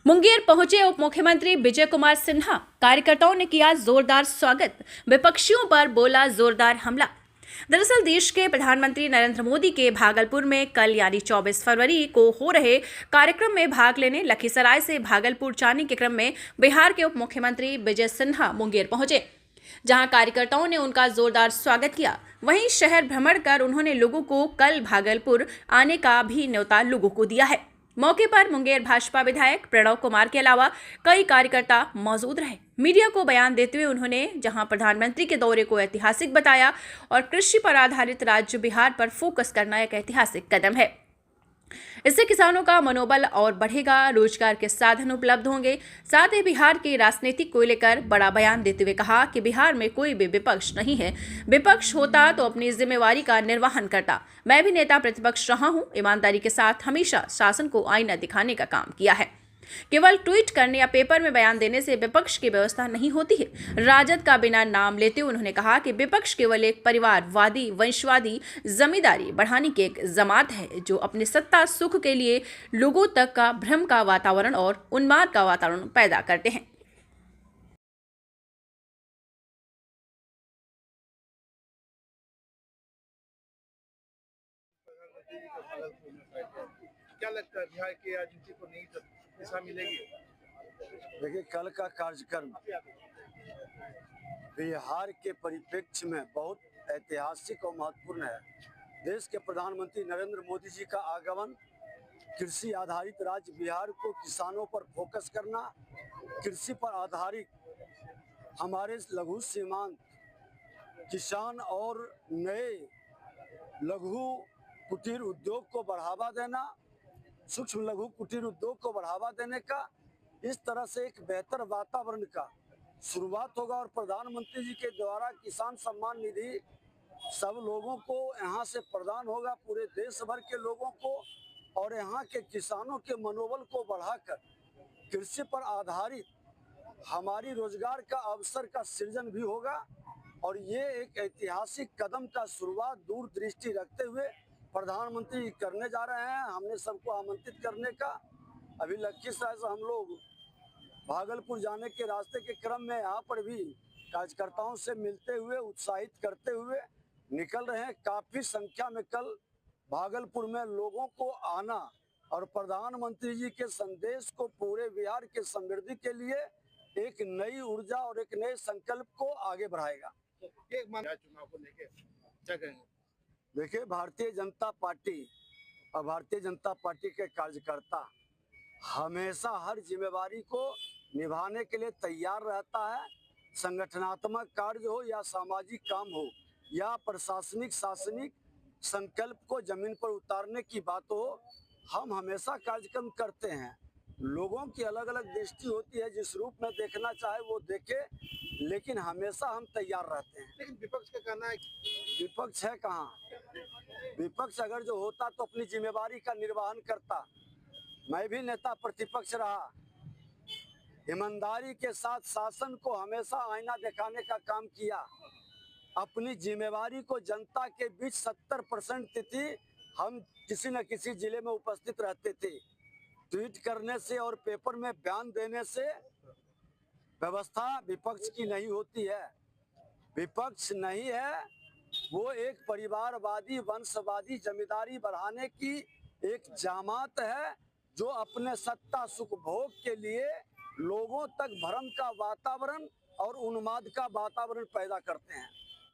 मुंगेर पहुंचे उप मुख्यमंत्री विजय कुमार सिन्हा। कार्यकर्ताओं ने किया जोरदार स्वागत, विपक्षियों पर बोला जोरदार हमला। दरअसल देश के प्रधानमंत्री नरेंद्र मोदी के भागलपुर में कल यानी 24 फरवरी को हो रहे कार्यक्रम में भाग लेने लखीसराय से भागलपुर जाने के क्रम में बिहार के उप मुख्यमंत्री विजय सिन्हा मुंगेर पहुंचे, जहां कार्यकर्ताओं ने उनका जोरदार स्वागत किया। वहीं शहर भ्रमण कर उन्होंने लोगों को कल भागलपुर आने का भी न्योता लोगों को दिया है। मौके पर मुंगेर भाजपा विधायक प्रणव कुमार के अलावा कई कार्यकर्ता मौजूद रहे। मीडिया को बयान देते हुए उन्होंने जहां प्रधानमंत्री के दौरे को ऐतिहासिक बताया और कृषि पर आधारित राज्य बिहार पर फोकस करना एक ऐतिहासिक कदम है। इससे किसानों का मनोबल और बढ़ेगा, रोजगार के साधन उपलब्ध होंगे। साथ ही बिहार के राजनीतिक को लेकर बड़ा बयान देते हुए कहा कि बिहार में कोई भी विपक्ष नहीं है, विपक्ष होता तो अपनी जिम्मेवारी का निर्वहन करता। मैं भी नेता प्रतिपक्ष रहा हूं, ईमानदारी के साथ हमेशा शासन को आईना दिखाने का काम किया है। केवल ट्वीट करने या पेपर में बयान देने से विपक्ष की व्यवस्था नहीं होती है। राजद का बिना नाम लेते हुए उन्होंने कहा कि विपक्ष केवल एक परिवारवादी, वंशवादी, जमींदारी बढ़ाने की एक जमात है जो अपने सत्ता सुख के लिए लोगों तक का भ्रम का वातावरण और उन्माद का वातावरण पैदा करते हैं। क्या लगता है बिहार की राजनीति को नई दिशा मिलेगी? देखिए, कल का कार्यक्रम बिहार के परिप्रेक्ष्य में बहुत ऐतिहासिक और महत्वपूर्ण है। देश के प्रधानमंत्री नरेंद्र मोदी जी का आगमन, कृषि आधारित राज्य बिहार को किसानों पर फोकस करना, कृषि पर आधारित हमारे लघु सीमांत किसान और नए लघु कुटीर उद्योग को बढ़ावा देना, सूक्ष्म लघु कुटीर उद्योग को बढ़ावा देने का, इस तरह से एक बेहतर वातावरण का शुरुआत होगा। और प्रधानमंत्री जी के द्वारा किसान सम्मान निधि सब लोगों को यहाँ से प्रदान होगा, पूरे देश भर के लोगों को, और यहाँ के किसानों के मनोबल को बढ़ाकर कृषि पर आधारित हमारी रोजगार का अवसर का सृजन भी होगा। और ये एक ऐतिहासिक कदम का शुरुआत दूरदृष्टि रखते हुए प्रधानमंत्री करने जा रहे हैं। हमने सबको आमंत्रित करने का, अभी लखीसराय से हम लोग भागलपुर जाने के रास्ते के क्रम में यहाँ पर भी कार्यकर्ताओं से मिलते हुए, उत्साहित करते हुए निकल रहे हैं। काफ़ी संख्या में कल भागलपुर में लोगों को आना और प्रधानमंत्री जी के संदेश को पूरे बिहार के समृद्धि के लिए एक नई ऊर्जा और एक नए संकल्प को आगे बढ़ाएगा। चुनाव को लेकर क्या कहेंगे? देखिए, भारतीय जनता पार्टी और भारतीय जनता पार्टी के कार्यकर्ता हमेशा हर जिम्मेवारी को निभाने के लिए तैयार रहता है। संगठनात्मक कार्य हो या सामाजिक काम हो या प्रशासनिक शासनिक संकल्प को जमीन पर उतारने की बात हो, हम हमेशा कार्यक्रम करते हैं। लोगों की अलग अलग दृष्टि होती है, जिस रूप में देखना चाहे वो देखे, लेकिन हमेशा हम तैयार रहते हैं। लेकिन विपक्ष का कहना है विपक्ष है कहाँ? विपक्ष अगर जो होता तो अपनी जिम्मेवारी का निर्वहन करता। मैं भी नेता प्रतिपक्ष रहा, ईमानदारी के साथ शासन को हमेशा आईना दिखाने का काम किया। अपनी जिम्मेवारी को जनता के बीच 70% तिथि हम किसी न किसी जिले में उपस्थित रहते थे। ट्वीट करने से और पेपर में बयान देने से व्यवस्था विपक्ष की नहीं होती है। विपक्ष नहीं है, वो एक परिवारवादी, वंशवादी, जमींदारी बढ़ाने की एक जमात है जो अपने सत्ता सुख भोग के लिए लोगों तक भ्रम का वातावरण और उन्माद का वातावरण पैदा करते हैं।